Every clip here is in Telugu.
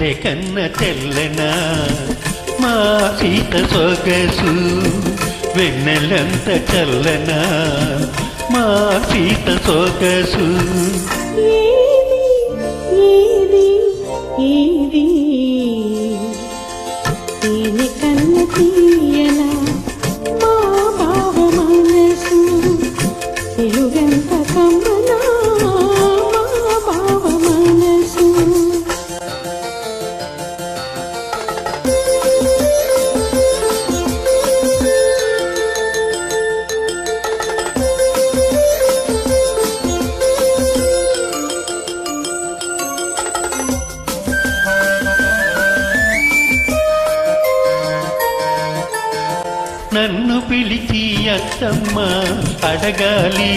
మల్లె కన్న తెల్లన మా సీత సొగసు వెన్నెలంత చల్లన మా సీత సొగసు కన్న తీయన మా బావ మనసు తెలుగంత కమ్మన మా బావ మనసు నన్ను పిలిచి అత్తమ్మ అడగాలి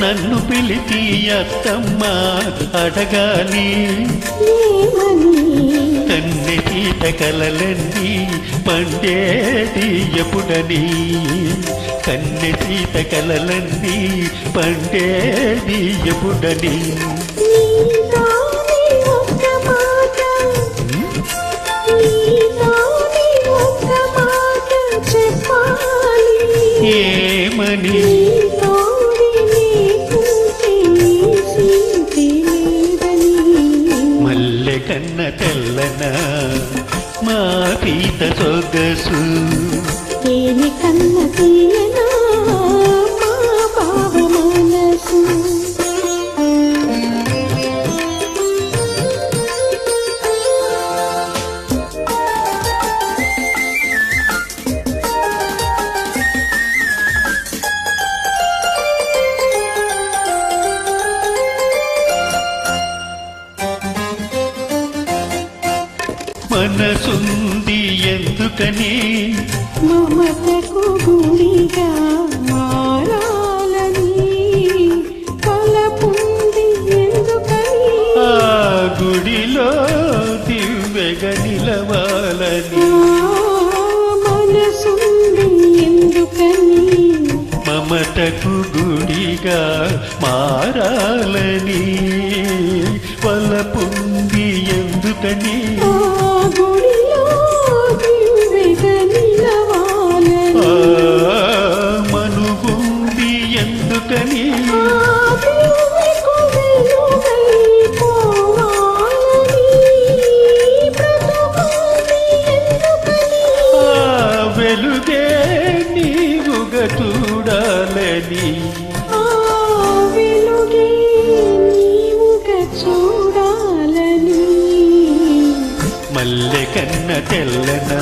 నన్ను పిలిచి అత్తమ్మ అడగాలి కన్నె సీత కలలన్నీ పండేది ఎప్పుడని కన్నె సీత కలలన్నీ పండేది ఎప్పుడని ఏమని మల్లె కన్న తెల్లన మా సీత సొగసు కన్న తీయన మా బావ మనసు మనసుంది ఎందుకని మమతకు గుడిగా మారాలని కలపుంది ఎందుకని ఆ గుడిలో దివ్వెగా నిలవాలని మనసుంది ఎందుకని మమతకు గుడిగా మారాలని వలపుంది ఎందుకని మనుగుంది ఎందుకని వెలుగే నీవుగా చూడాలని చూడాలని మల్లె కన్న తెల్లనా